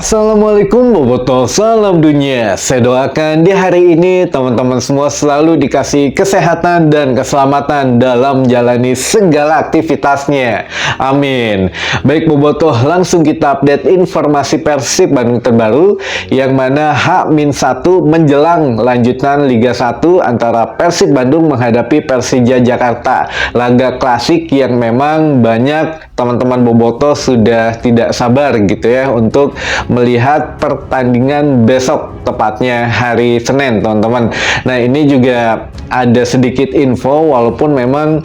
Assalamualaikum Bobotoh, salam dunia. Saya doakan di hari ini teman-teman semua selalu dikasih kesehatan dan keselamatan dalam menjalani segala aktivitasnya. Amin. Baik Bobotoh, langsung kita update informasi Persib Bandung terbaru yang mana H-1 menjelang lanjutan Liga 1 antara Persib Bandung menghadapi Persija Jakarta. Laga klasik yang memang banyak teman-teman Bobotoh sudah tidak sabar gitu ya untuk melihat pertandingan besok, tepatnya hari Senin teman-teman. Nah ini juga ada sedikit info, walaupun memang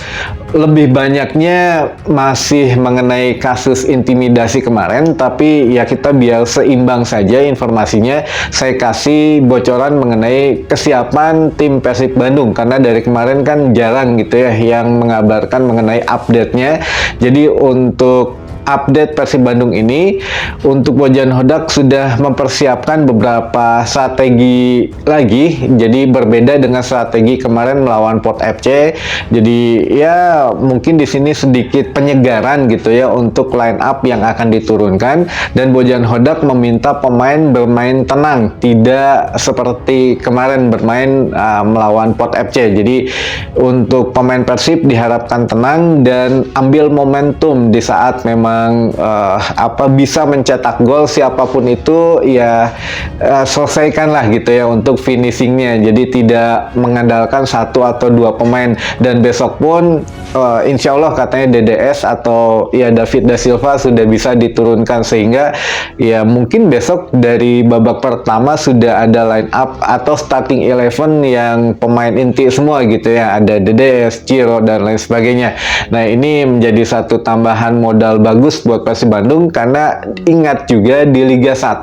lebih banyaknya masih mengenai kasus intimidasi kemarin, tapi ya kita biar seimbang saja informasinya. Saya kasih bocoran mengenai kesiapan tim Persib Bandung, karena dari kemarin kan jarang gitu ya yang mengabarkan mengenai update-nya. Jadi untuk update Persib Bandung ini, untuk Bojan Hodak sudah mempersiapkan beberapa strategi lagi, jadi berbeda dengan strategi kemarin melawan Port FC. Jadi ya mungkin di sini sedikit penyegaran gitu ya untuk line up yang akan diturunkan, dan Bojan Hodak meminta pemain bermain tenang, tidak seperti kemarin bermain melawan Port FC. Jadi untuk pemain Persib diharapkan tenang dan ambil momentum di saat memang bisa mencetak gol siapapun itu ya, selesaikanlah gitu ya untuk finishingnya. Jadi tidak mengandalkan satu atau dua pemain, dan besok pun insya Allah katanya DDS atau ya David Da Silva sudah bisa diturunkan, sehingga ya mungkin besok dari babak pertama sudah ada line up atau starting 11 yang pemain inti semua gitu ya, ada DDS, Ciro dan lain sebagainya. Nah ini menjadi satu tambahan modal bagus buat Persib Bandung, karena ingat juga di Liga 1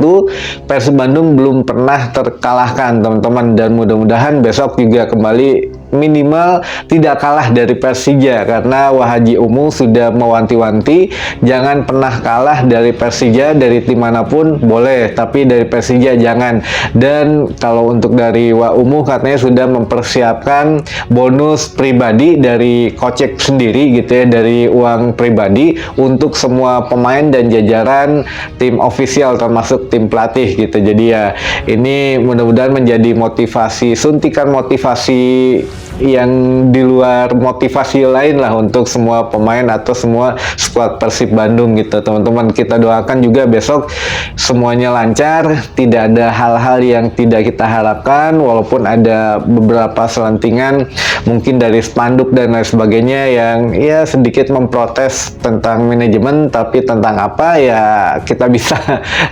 Persib Bandung belum pernah terkalahkan teman-teman, dan mudah-mudahan besok juga kembali minimal tidak kalah dari Persija, karena Wahaji Umu sudah mewanti-wanti jangan pernah kalah dari Persija. Dari tim manapun boleh, tapi dari Persija jangan. Dan kalau untuk dari Wa Umu katanya sudah mempersiapkan bonus pribadi dari kocek sendiri gitu ya, dari uang pribadi untuk semua pemain dan jajaran tim ofisial termasuk tim pelatih gitu. Jadi ya ini mudah-mudahan menjadi motivasi, suntikan motivasi yang di luar motivasi lain lah untuk semua pemain atau semua skuad Persib Bandung gitu teman-teman. Kita doakan juga besok semuanya lancar, tidak ada hal-hal yang tidak kita harapkan, walaupun ada beberapa selentingan mungkin dari spanduk dan lain sebagainya yang ya sedikit memprotes tentang manajemen, tapi tentang apa ya kita bisa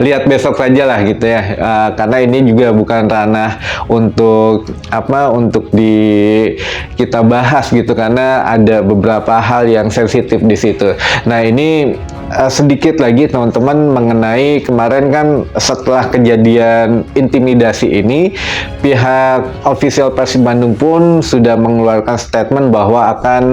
lihat besok saja lah gitu ya, karena ini juga bukan ranah untuk kita bahas gitu, karena ada beberapa hal yang sensitif di situ. Nah ini sedikit lagi teman-teman mengenai kemarin kan setelah kejadian intimidasi ini, pihak official Persib Bandung pun sudah mengeluarkan statement bahwa akan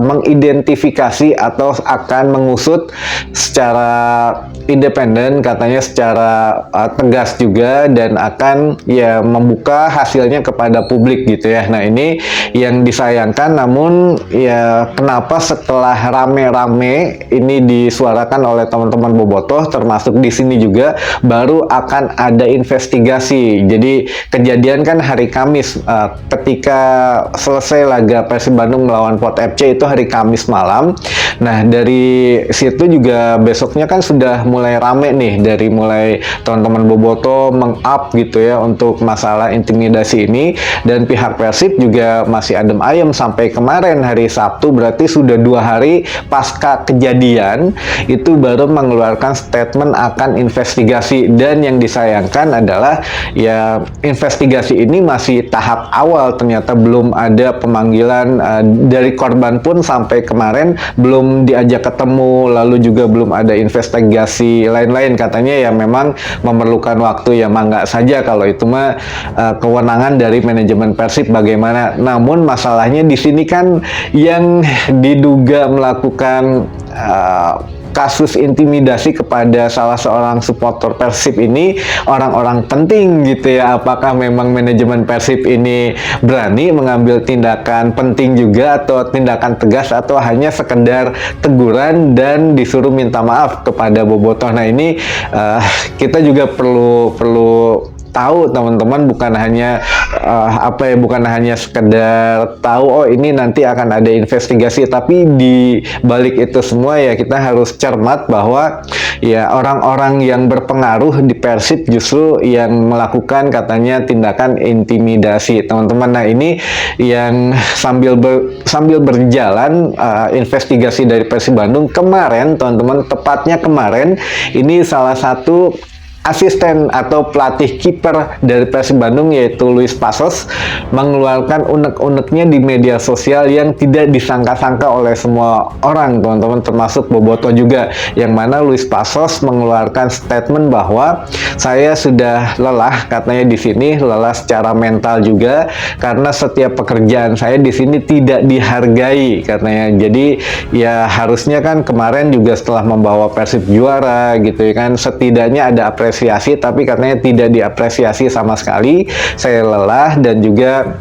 mengidentifikasi atau akan mengusut secara independen, katanya secara tegas juga, dan akan ya membuka hasilnya kepada publik gitu ya. Nah ini yang disayangkan, namun ya kenapa setelah rame-rame ini disuarakan oleh teman-teman Bobotoh termasuk di sini juga baru akan ada investigasi. Jadi kejadian kan hari Kamis, ketika selesai laga Persib Bandung melawan Port FC itu hari Kamis malam. Nah dari situ juga besoknya kan sudah mulai rame nih, dari mulai teman-teman Bobotoh meng-up gitu ya untuk masalah intimidasi ini, dan pihak Persib juga masih adem ayem sampai kemarin hari Sabtu, berarti sudah 2 hari pasca kejadian itu baru mengeluarkan statement akan investigasi. Dan yang disayangkan adalah ya investigasi ini masih tahap awal, ternyata belum ada pemanggilan dari korban pun sampai kemarin belum diajak ketemu, lalu juga belum ada investigasi lain-lain. Katanya ya memang memerlukan waktu, ya mangga saja kalau itu mah kewenangan dari manajemen Persib bagaimana. Namun masalahnya di sini kan yang diduga melakukan kasus intimidasi kepada salah seorang supporter Persib ini orang-orang penting gitu ya. Apakah memang manajemen Persib ini berani mengambil tindakan penting juga atau tindakan tegas, atau hanya sekedar teguran dan disuruh minta maaf kepada bobotoh. Nah ini kita juga perlu tahu teman-teman, bukan hanya bukan hanya sekedar tahu oh ini nanti akan ada investigasi, tapi di balik itu semua ya kita harus cermat bahwa ya orang-orang yang berpengaruh di Persib justru yang melakukan katanya tindakan intimidasi teman-teman. Nah ini yang sambil berjalan investigasi dari Persib Bandung kemarin teman-teman, tepatnya kemarin ini salah satu asisten atau pelatih kiper dari Persib Bandung yaitu Luis Passos mengeluarkan unek-uneknya di media sosial yang tidak disangka-sangka oleh semua orang teman-teman, termasuk bobotoh juga, yang mana Luis Passos mengeluarkan statement bahwa saya sudah lelah, katanya di sini lelah secara mental juga karena setiap pekerjaan saya di sini tidak dihargai katanya. Jadi ya harusnya kan kemarin juga setelah membawa Persib juara gitu ya kan, setidaknya ada apresiasi, tapi katanya tidak diapresiasi sama sekali. Saya lelah dan juga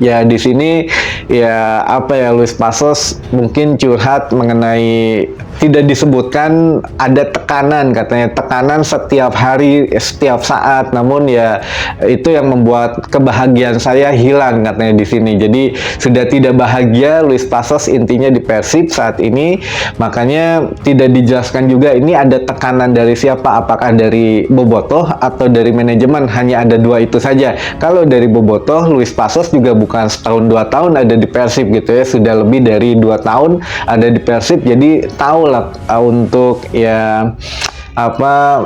ya di sini ya Luis Passos mungkin curhat mengenai, tidak disebutkan ada tekanan, katanya tekanan setiap hari, setiap saat, namun ya itu yang membuat kebahagiaan saya hilang katanya di sini. Jadi sudah tidak bahagia Luis Passos intinya di Persib saat ini, makanya tidak dijelaskan juga ini ada tekanan dari siapa, apakah dari bobotoh atau dari manajemen. Hanya ada dua itu saja. Kalau dari bobotoh, Luis Passos juga bukan setahun 2 tahun ada di Persib gitu ya, sudah lebih dari 2 tahun ada di Persib, jadi tahu lah untuk ya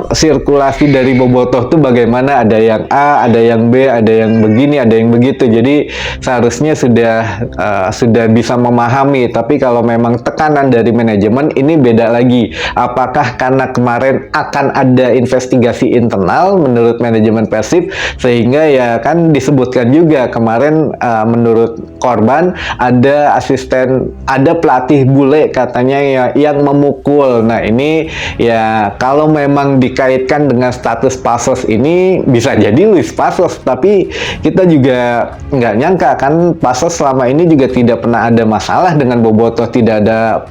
sirkulasi dari bobotoh tuh bagaimana, ada yang A, ada yang B, ada yang begini, ada yang begitu. Jadi seharusnya sudah bisa memahami. Tapi kalau memang tekanan dari manajemen ini beda lagi. Apakah karena kemarin akan ada investigasi internal menurut manajemen Persib, sehingga ya kan disebutkan juga kemarin menurut korban ada pelatih bule katanya yang memukul. Nah ini ya kalau memang dikaitkan dengan status Passos ini bisa jadi Luis Passos, tapi kita juga nggak nyangka kan Passos selama ini juga tidak pernah ada masalah dengan bobotoh, tidak ada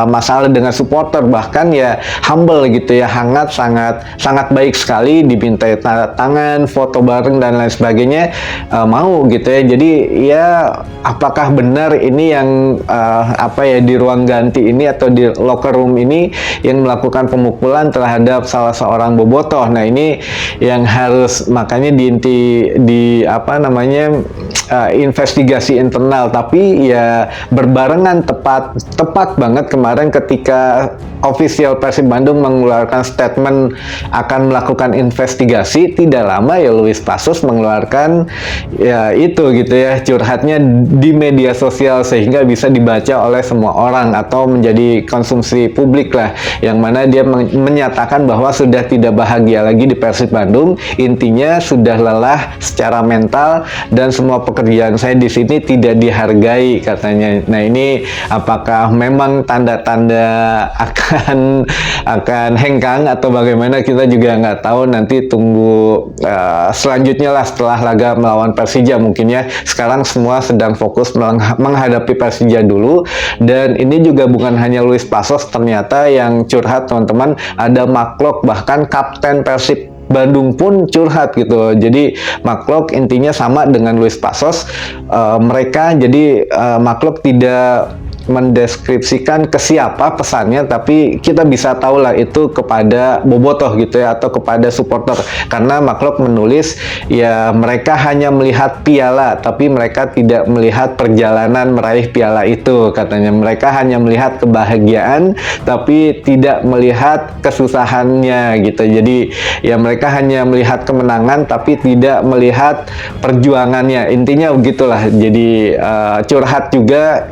masalah dengan supporter, bahkan ya humble gitu ya, sangat baik sekali, dimintai tanda tangan, foto bareng dan lain sebagainya, mau gitu ya. Jadi ya apakah benar ini yang di ruang ganti ini atau di locker room ini yang melakukan pemukulan terhadap salah seorang bobotoh. Nah ini yang harus makanya investigasi internal, tapi ya berbarengan tepat banget kemarin ketika official Persib Bandung mengeluarkan statement akan melakukan investigasi, tidak lama ya Luis Passos mengeluarkan ya itu gitu ya, curhatnya di media sosial sehingga bisa dibaca oleh semua orang atau menjadi konsumsi publik lah, yang mana dia menyatakan bahwa sudah tidak bahagia lagi di Persib Bandung, intinya sudah lelah secara mental dan semua pekerjaan saya di sini tidak dihargai katanya. Nah ini apakah memang tanda-tanda akan hengkang atau bagaimana, kita juga nggak tahu, nanti tunggu selanjutnya lah setelah laga melawan Persija mungkin ya. Sekarang semua sedang fokus menghadapi Persija dulu, dan ini juga bukan hanya Luis Passos ternyata yang curhat teman-teman, ada Maklok, bahkan kapten Persib Bandung pun curhat gitu. Jadi Maklok intinya sama dengan Luis Passos, mereka jadi Maklok tidak mendeskripsikan ke siapa pesannya, tapi kita bisa tahu lah itu kepada bobotoh gitu ya, atau kepada supporter, karena Maklok menulis ya mereka hanya melihat piala tapi mereka tidak melihat perjalanan meraih piala itu, katanya mereka hanya melihat kebahagiaan tapi tidak melihat kesusahannya gitu. Jadi ya mereka hanya melihat kemenangan tapi tidak melihat perjuangannya, intinya begitulah. Jadi curhat juga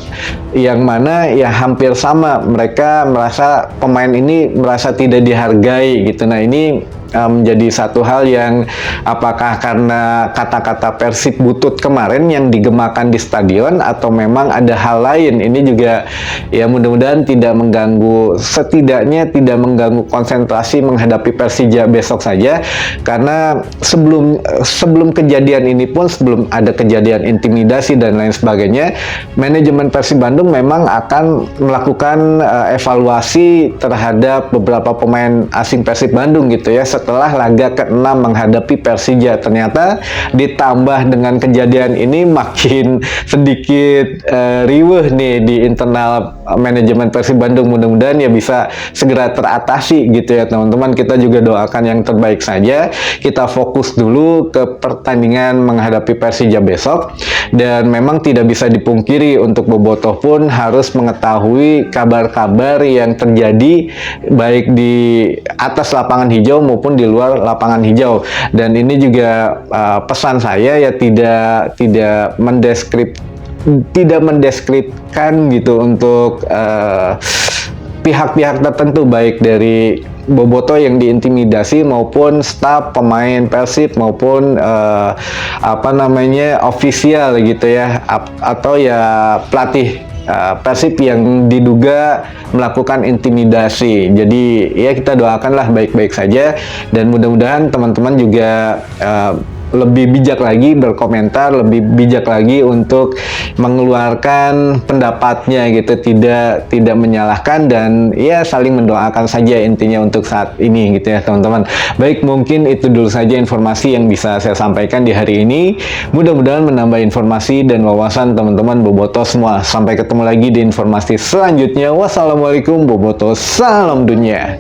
yang mana ya hampir sama, mereka merasa pemain ini merasa tidak dihargai gitu. Nah ini menjadi satu hal yang apakah karena kata-kata Persib butut kemarin yang digemakan di stadion atau memang ada hal lain. Ini juga ya mudah-mudahan tidak mengganggu, setidaknya tidak mengganggu konsentrasi menghadapi Persija besok saja, karena sebelum kejadian ini pun, sebelum ada kejadian intimidasi dan lain sebagainya, manajemen Persib Bandung memang akan melakukan evaluasi terhadap beberapa pemain asing Persib Bandung gitu ya, setelah laga ke-6 menghadapi Persija. Ternyata ditambah dengan kejadian ini makin sedikit riweuh nih di internal manajemen Persib Bandung. Mudah-mudahan ya bisa segera teratasi gitu ya teman-teman. Kita juga doakan yang terbaik saja. Kita fokus dulu ke pertandingan menghadapi Persija besok, dan memang tidak bisa dipungkiri untuk Bobotoh pun harus mengetahui kabar-kabar yang terjadi baik di atas lapangan hijau maupun di luar lapangan hijau. Dan ini juga pesan saya ya, tidak mendeskripsikan gitu untuk pihak-pihak tertentu, baik dari Bobotoh yang diintimidasi maupun staf pemain Persib maupun ofisial gitu ya, atau ya pelatih Persib yang diduga melakukan intimidasi. Jadi ya kita doakanlah baik-baik saja, dan mudah-mudahan teman-teman juga lebih bijak lagi berkomentar, lebih bijak lagi untuk mengeluarkan pendapatnya gitu, tidak menyalahkan, dan ya saling mendoakan saja intinya untuk saat ini gitu ya teman-teman. Baik, mungkin itu dulu saja informasi yang bisa saya sampaikan di hari ini. Mudah-mudahan menambah informasi dan wawasan teman-teman Bobotoh semua. Sampai ketemu lagi di informasi selanjutnya. Wassalamualaikum Bobotoh, salam dunia.